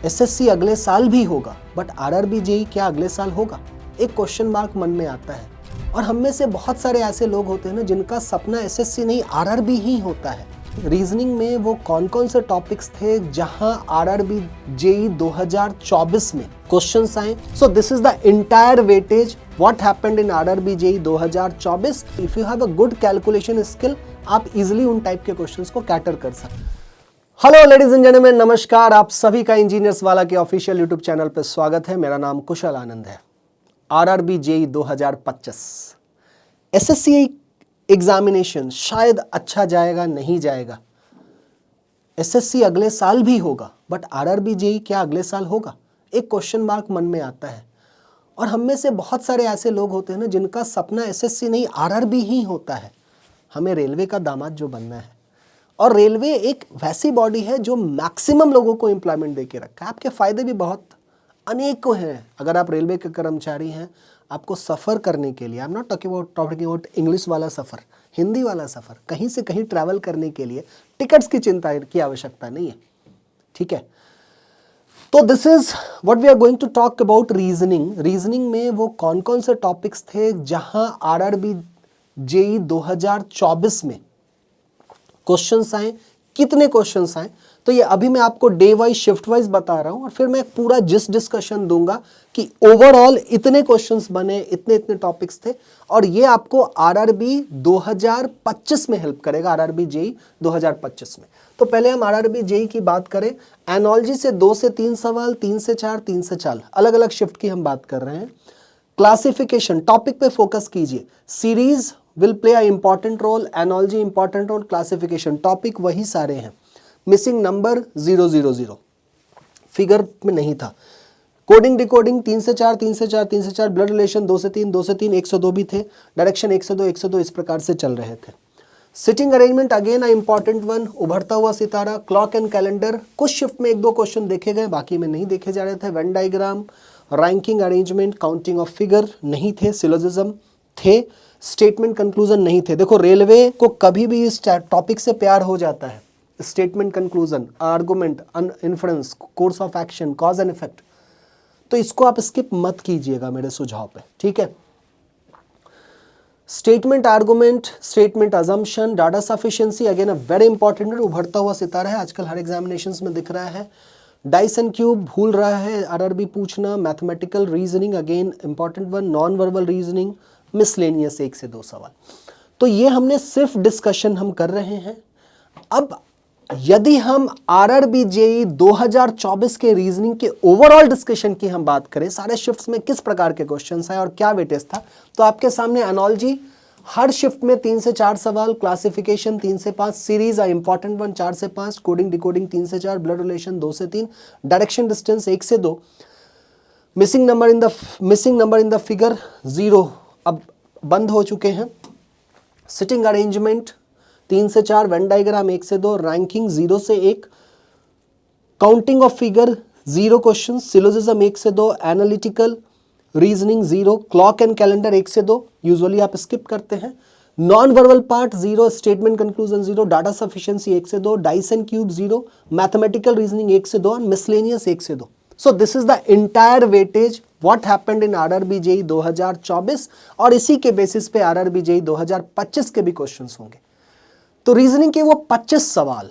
SSC अगले साल भी होगा, बट आरआरबी जेई क्या अगले साल होगा? एक क्वेश्चन मार्क मन में आता है। और हम में से बहुत सारे ऐसे लोग होते हैं ना जिनका सपना एसएससी नहीं आरआरबी ही होता है। रीजनिंग में वो कौन कौन से टॉपिक्स थे जहां आरआरबी जेई 2024 में क्वेश्चंस आए? So this is the entire weightage what happened in RRB JE 2024। If you have a good calculation skill, आप इजिली उन टाइप के क्वेश्चंस को कैटर कर सकते हैं। हेलो लेडीज एंड जेंटलमैन, नमस्कार। आप सभी का इंजीनियर्स वाला के ऑफिशियल यूट्यूब चैनल पर स्वागत है। मेरा नाम कुशल आनंद है। आरआरबी जेई 2025 एसएससी एग्जामिनेशन शायद अच्छा जाएगा, नहीं जाएगा। एसएससी अगले साल भी होगा, बट आरआरबी जेई क्या अगले साल होगा? एक क्वेश्चन मार्क मन में आता है। और हम में से बहुत सारे ऐसे लोग होते हैं ना जिनका सपना एसएससी नहीं आरआरबी ही होता है। हमें रेलवे का दामाद जो बनना है, और रेलवे एक वैसी बॉडी है जो मैक्सिमम लोगों को एम्प्लॉयमेंट दे के रखा है। आपके फायदे भी बहुत अनेकों हैं। अगर आप रेलवे के कर्मचारी हैं, आपको सफ़र करने के लिए, आई am not talking about English वाला सफ़र, हिंदी वाला सफ़र, कहीं से कहीं ट्रैवल करने के लिए टिकट्स की चिंता की आवश्यकता नहीं है। ठीक है, तो this is what we are going to talk about reasoning. Reasoning में वो कौन कौन से टॉपिक्स थे जहां आरआरबी जेई 2024 में क्वेश्चंस आए, कितने क्वेश्चंस आए। तो ये अभी मैं आपको डे वाइज, शिफ्ट वाइज बता रहा हूं, और फिर मैं पूरा डिस्कशन दूंगा कि ओवरऑल इतने क्वेश्चंस बने, इतने इतने टॉपिक्स थे, और ये आपको आरआरबी 2025 में हेल्प करेगा, आरआरबी जेई 2025 में। तो पहले हम आरआरबी जेई की बात करें। एनोलॉजी से 2 से 3 सवाल, 3 से 4, 3 से 4, अलग अलग शिफ्ट की हम बात कर रहे हैं। क्लासिफिकेशन टॉपिक पे फोकस कीजिए। Series will play a important role, analogy important role, classification topic वही सारे हैं। मिसिंग नंबर 000, फिगर में नहीं था। कोडिंग डिकोडिंग 3 से 4, 3 से 4, 3 से 4, ब्लड रिलेशन 2 से 3, 2 से 3, 102 भी थे। डायरेक्शन 102, 102 इस प्रकार से चल रहे थे। Sitting arrangement again important one. उभरता हुआ सितारा, क्लॉक एंड कैलेंडर, कुछ शिफ्ट में 1-2 क्वेश्चन देखे गए, बाकी में नहीं देखे जा रहे थे। Venn diagram, ranking arrangement, counting of figure नहीं थे। सिलोजिज्म थे। स्टेटमेंट कंक्लूजन नहीं थे। देखो, रेलवे को कभी भी इस टॉपिक से प्यार हो जाता है। Statement conclusion, argument, inference, course of action, cause and effect, तो इसको आप स्किप मत कीजिएगा मेरे सुझाव पे। ठीक है, statement argument, statement assumption, data sufficiency again a very important. उभरता हुआ सितारा है, आजकल हर एग्जामिनेशंस में दिख रहा है। डाइस एंड क्यूब भूल रहा है आरआरबी पूछना। Mathematical reasoning again important one. Non verbal reasoning, miscellaneous 1 से 2 सवाल। तो ये हमने सिर्फ डिस्कशन हम कर रहे हैं। अब यदि हम आरआरबी जेई 2024 के रीजनिंग के ओवरऑल डिस्कशन की हम बात करें, सारे शिफ्ट्स में किस प्रकार के क्वेश्चंस आए और क्या वेटेज था, तो आपके सामने एनोलॉजी हर शिफ्ट में 3 से 4 सवाल, क्लासिफिकेशन 3 से 5, सीरीज आ इंपॉर्टेंट वन 4 से 5, कोडिंग डिकोडिंग 3 से 4, ब्लड रिलेशन 2 से 3, डायरेक्शन डिस्टेंस 1 से 2, missing number in the figure 0 अब बंद हो चुके हैं। सिटिंग अरेंजमेंट 3 से 4, वेन डायग्राम 1 से 2, रैंकिंग 0 से 1, counting of figure 0 question, syllogism 1 से 2, analytical reasoning 0, clock and calendar 1 से 2, यूजुअली आप स्किप करते हैं। Non verbal part 0, statement conclusion 0, data sufficiency 1 से 2, dice and cube 0, mathematical reasoning 1 से 2, मिसलेनियस 1 से 2। So this is the entire weightage what happened in RRB JE 2024, और इसी के बेसिस पे आरआरबी जेई 2025 के भी क्वेश्चंस होंगे। तो रीजनिंग के वो 25 सवाल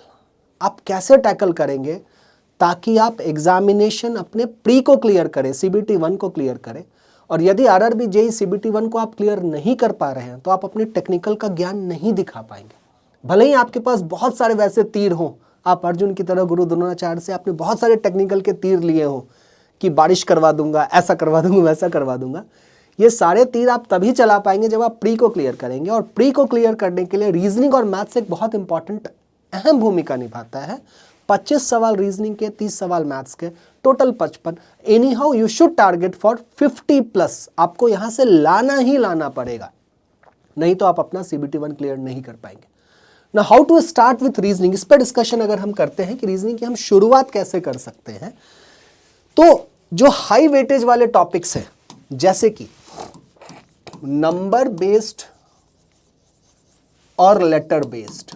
आप कैसे टैकल करेंगे ताकि आप एग्जामिनेशन अपने प्री को क्लियर करें, सीबीटी 1 को क्लियर करें। और यदि आरआरबी जेई सीबीटी 1 को आप क्लियर नहीं कर पा रहे हैं तो आप अपने टेक्निकल का ज्ञान नहीं दिखा पाएंगे। भले ही आपके पास बहुत सारे वैसे तीर हों, आप अर्जुन की तरह गुरु द्रोणाचार्य से आपने बहुत सारे टेक्निकल के तीर लिए हों कि बारिश करवा दूंगा, ऐसा करवा दूंगा, वैसा करवा दूंगा, ये सारे तीर आप तभी चला पाएंगे जब आप प्री को क्लियर करेंगे। और प्री को क्लियर करने के लिए रीजनिंग और मैथ्स एक बहुत इंपॉर्टेंट अहम भूमिका निभाता है। 25 सवाल रीजनिंग के, 30 सवाल मैथ्स के, total 55। Any how you should target for 50+। आपको यहां से लाना ही लाना पड़ेगा, नहीं तो आप अपना सीबीटी 1 क्लियर नहीं कर पाएंगे। ना how to start with reasoning, इस पर डिस्कशन अगर हम करते हैं कि रीजनिंग की हम शुरुआत कैसे कर सकते हैं, तो जो हाई वेटेज वाले टॉपिक्स हैं जैसे कि नंबर बेस्ड और लेटर बेस्ड,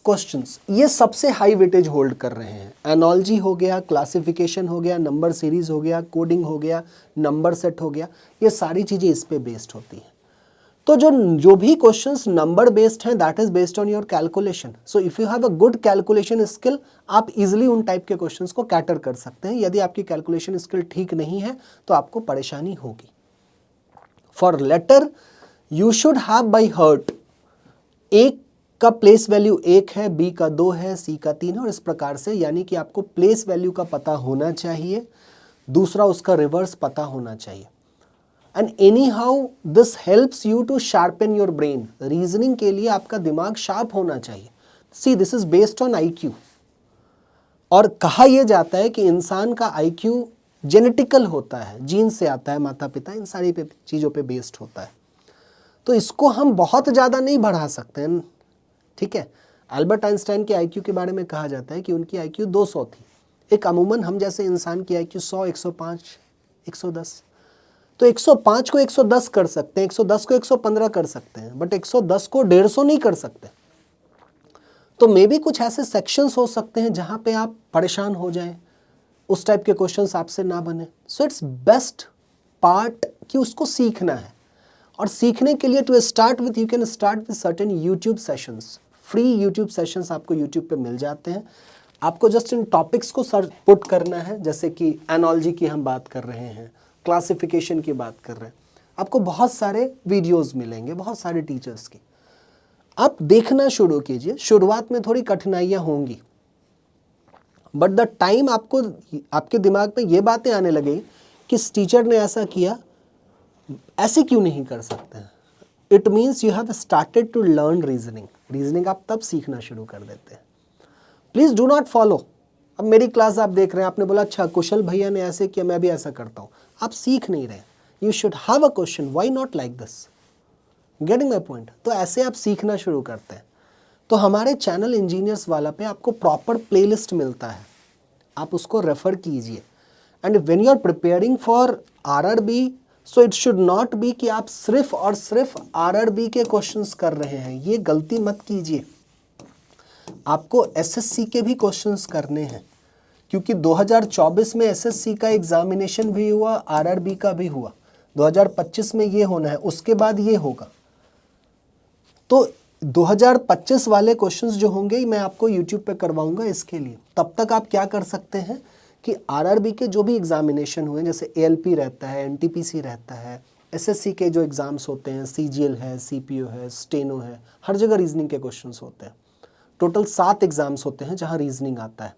क्वेश्चंस ये सबसे हाई वेटेज होल्ड कर रहे हैं। एनोलॉजी हो गया, क्लासिफिकेशन हो गया, नंबर सीरीज हो गया, कोडिंग हो गया, नंबर सेट हो गया, ये सारी चीज़ें इस पे बेस्ड होती हैं। तो जो भी क्वेश्चंस नंबर बेस्ड हैं that is based on your calculation. So if you have a good calculation skill, आप इजीली उन टाइप के क्वेश्चंस को कैटर कर सकते हैं। यदि आपकी कैलकुलेशन स्किल ठीक नहीं है तो आपको परेशानी होगी। For letter you should have by heart, एक का प्लेस वैल्यू 1 है, बी का 2 है, सी का 3 है, और इस प्रकार से, यानी कि आपको प्लेस वैल्यू का पता होना चाहिए, दूसरा उसका रिवर्स पता होना चाहिए। And anyhow this helps you to sharpen your brain. Reasoning के लिए आपका दिमाग शार्प होना चाहिए। See this is based on IQ, और कहा यह जाता है कि इंसान का IQ जेनेटिकल होता है, जीन से आता है, माता पिता इन सारी चीज़ों पे बेस्ड होता है। तो इसको हम बहुत ज़्यादा नहीं बढ़ा सकते हैं, ठीक है। अल्बर्ट आइंस्टाइन के IQ के बारे में कहा जाता है कि उनकी IQ 200 थी। एक अमूमन हम जैसे इंसान की IQ 100, 105, 110। तो 105 को 110 कर सकते हैं, 110 को 115 कर सकते हैं, बट 110 को 150 नहीं कर सकते। तो मे बी कुछ ऐसे सेक्शंस हो सकते हैं जहां पे आप परेशान हो जाएं, उस टाइप के क्वेश्चंस आपसे ना बने। सो इट्स बेस्ट पार्ट कि उसको सीखना है, और सीखने के लिए to start with you can start with certain YouTube sessions. Free YouTube sessions आपको यूट्यूब पे मिल जाते हैं। आपको जस्ट इन टॉपिक्स को सर्च पुट करना है, जैसे कि एनोलॉजी की हम बात कर रहे हैं, क्लासिफिकेशन की बात कर रहे हैं, आपको बहुत सारे वीडियोस मिलेंगे, बहुत सारे टीचर्स की। आप देखना शुरू कीजिए। शुरुआत में थोड़ी कठिनाइयाँ होंगी, बट द टाइम आपको आपके दिमाग में ये बातें आने लगेगी कि इस टीचर ने ऐसा किया, ऐसे क्यों नहीं कर सकते हैं। It means you have started to learn reasoning. Reasoning आप तब सीखना शुरू कर देते हैं। Please do not follow. अब मेरी क्लास आप देख रहे हैं, आपने बोला अच्छा कुशल भैया ने ऐसे किया, मैं भी ऐसा करता हूँ। आप सीख नहीं रहे। You should have a question, why not like this, getting my point. तो ऐसे आप सीखना शुरू करते हैं। तो हमारे चैनल इंजीनियर्स वाला पे आपको प्रॉपर प्लेलिस्ट मिलता है, आप उसको रेफर कीजिए। And when you are preparing for RRB, so it should not be कि आप सिर्फ और सिर्फ RRB के क्वेश्चंस कर रहे हैं, ये गलती मत कीजिए। आपको SSC के भी क्वेश्चंस करने हैं, क्योंकि 2024 में SSC का एग्जामिनेशन भी हुआ, RRB का भी हुआ, 2025 में ये होना है, उसके बाद ये होगा। तो 2025 वाले क्वेश्चंस जो होंगे मैं आपको YouTube पे करवाऊंगा इसके लिए। तब तक आप क्या कर सकते हैं कि RRB के जो भी एग्जामिनेशन हुए, जैसे ALP रहता है, NTPC रहता है, SSC के जो एग्ज़ाम्स होते हैं, CGL है, CPO है, स्टेनो है, हर जगह रीजनिंग के क्वेश्चंस होते हैं। टोटल 7 एग्जाम्स होते हैं जहां रीजनिंग आता है,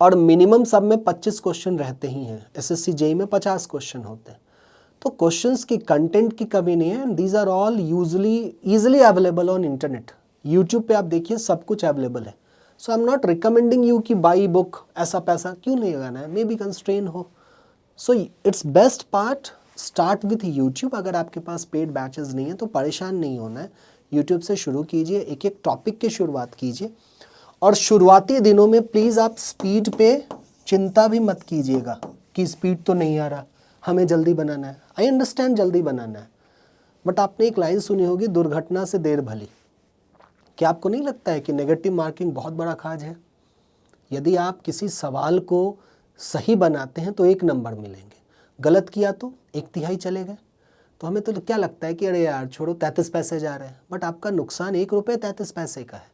और मिनिमम सब में 25 क्वेश्चन रहते ही हैं। SSC JEE में 50 क्वेश्चन होते हैं। तो क्वेश्चंस की कंटेंट की कमी नहीं है, and these are all usually easily available on internet. YouTube पे आप देखिए सब कुछ अवेलेबल है। So I am not recommending you कि बाई बुक, ऐसा पैसा क्यों नहीं लगाना है, मे बी कंस्ट्रेन हो। So it's best part start with YouTube. अगर आपके पास पेड बैचेस नहीं है तो परेशान नहीं होना है, यूट्यूब से शुरू कीजिए, एक एक टॉपिक की शुरुआत कीजिए। और शुरुआती दिनों में प्लीज़ आप स्पीड पे चिंता भी मत कीजिएगा कि स्पीड तो नहीं आ रहा, हमें जल्दी बनाना है। आई अंडरस्टैंड जल्दी बनाना है, बट आपने एक लाइन सुनी होगी, दुर्घटना से देर भली। क्या आपको नहीं लगता है कि नेगेटिव मार्किंग बहुत बड़ा खाज है? यदि आप किसी सवाल को सही बनाते हैं तो 1 नंबर मिलेंगे, गलत किया तो 1/3 चले गए। तो हमें तो क्या लगता है कि अरे यार छोड़ो, 33 पैसे जा रहे हैं, बट आपका नुकसान 1 रुपये 33 पैसे का है।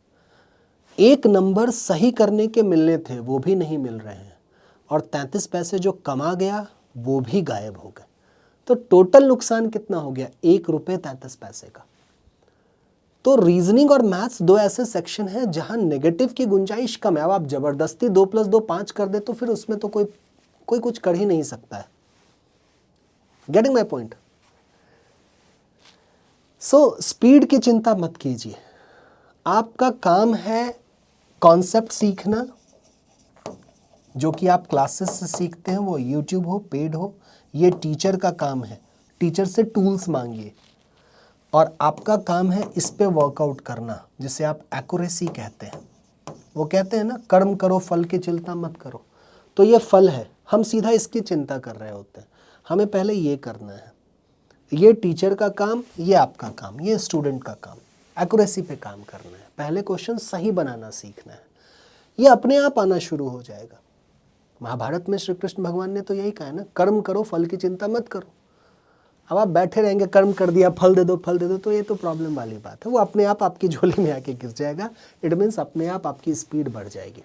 1 नंबर सही करने के मिलने थे, वो भी नहीं मिल रहे हैं, और 33 पैसे जो कमा गया वो भी गायब हो गए। तो टोटल नुकसान कितना हो गया? 1 रुपये 33 पैसे का। तो रीजनिंग और मैथ्स 2 ऐसे सेक्शन हैं जहां नेगेटिव की गुंजाइश कम है। अब आप जबरदस्ती 2 + 2 5 कर दे तो फिर उसमें तो कोई कुछ कर ही नहीं सकता है। Getting my point? So speed की चिंता मत कीजिए। आपका काम है कॉन्सेप्ट सीखना, जो कि आप क्लासेस से सीखते हैं, वो यूट्यूब हो, पेड हो, ये टीचर का काम है। टीचर से टूल्स मांगिए, और आपका काम है इस पे वर्कआउट करना, जिसे आप एक्यूरेसी कहते हैं। वो कहते हैं ना, कर्म करो फल की चिंता मत करो। तो ये फल है, हम सीधा इसकी चिंता कर रहे होते हैं। हमें पहले ये करना है। ये टीचर का काम, ये आपका काम, ये स्टूडेंट का काम, एक्यूरेसी पे काम करना है। पहले क्वेश्चन सही बनाना सीखना है, ये अपने आप आना शुरू हो जाएगा। महाभारत में श्री कृष्ण भगवान ने तो यही कहा है ना, कर्म करो फल की चिंता मत करो। अब आप बैठे रहेंगे कर्म कर दिया फल दे दो फल दे दो, तो ये तो प्रॉब्लम वाली बात है, वो अपने आप आपकी झोली में आके गिर जाएगा। इट मीन्स अपने आप आपकी स्पीड बढ़ जाएगी।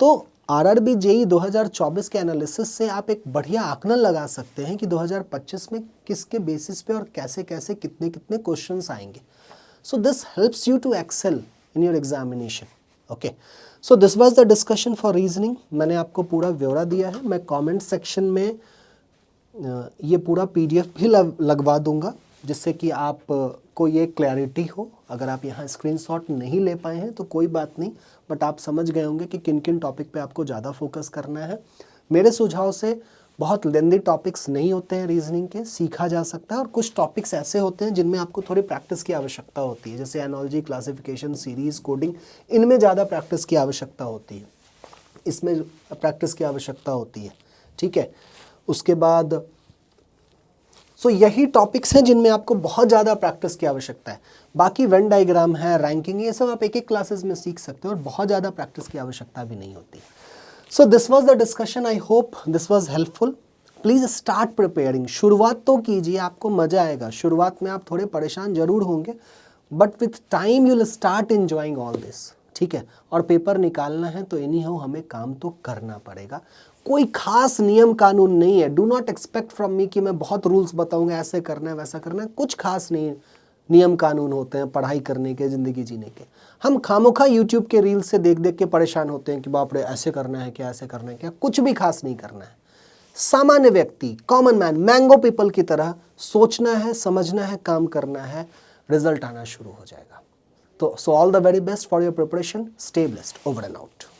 तो आरआरबी जेई 2024 के एनालिसिस से आप एक बढ़िया आकलन लगा सकते हैं कि 2025 में किसके बेसिस पे और कैसे कैसे कितने कितने क्वेश्चंस आएंगे। So this helps you to excel in your examination. Okay, so this was the discussion for reasoning. मैंने आपको पूरा ब्यौरा दिया है। मैं कमेंट सेक्शन में ये पूरा पीडीएफ भी लगवा दूंगा, जिससे कि आप को ये क्लैरिटी हो। अगर आप यहाँ स्क्रीनशॉट नहीं ले पाए हैं तो कोई बात नहीं, बट आप समझ गए होंगे कि किन किन टॉपिक पे आपको ज़्यादा फोकस करना है। मेरे सुझाव से बहुत लेंदी टॉपिक्स नहीं होते हैं रीजनिंग के, सीखा जा सकता है। और कुछ टॉपिक्स ऐसे होते हैं जिनमें आपको थोड़ी प्रैक्टिस की आवश्यकता होती है, जैसे एनोलॉजी, क्लासिफिकेशन, सीरीज, कोडिंग, इनमें ज़्यादा प्रैक्टिस की आवश्यकता होती है, इसमें प्रैक्टिस की आवश्यकता होती है। ठीक है, उसके बाद सो यही टॉपिक्स हैं जिनमें आपको बहुत ज़्यादा प्रैक्टिस की आवश्यकता है। बाकी वेन डायग्राम है, रैंकिंग, ये सब आप एक एक क्लासेस में सीख सकते हो और बहुत ज़्यादा प्रैक्टिस की आवश्यकता भी नहीं होती। सो this was the discussion, I hope this was helpful. Please start preparing. शुरुआत तो कीजिए, आपको मज़ा आएगा। शुरुआत में आप थोड़े परेशान जरूर होंगे, but with time you will start enjoying all this. ठीक है, और पेपर निकालना है तो एनी हाउ हमें काम तो करना पड़ेगा। कोई खास नियम कानून नहीं है। Do not expect from me कि मैं बहुत रूल्स बताऊंगा, ऐसे करना है वैसा करना है। कुछ खास नहीं नियम कानून होते हैं पढ़ाई करने के, ज़िंदगी जीने के। हम खामोखा यूट्यूब के रील्स से देख देख के परेशान होते हैं कि बाप रे ऐसे करना है क्या, ऐसे करना है क्या। कुछ भी खास नहीं करना है। सामान्य व्यक्ति, कॉमन मैन, मैंगो पीपल की तरह सोचना है, समझना है, काम करना है, रिजल्ट आना शुरू हो जाएगा। तो so all the very best for your preparation. Stay blessed. Over and out.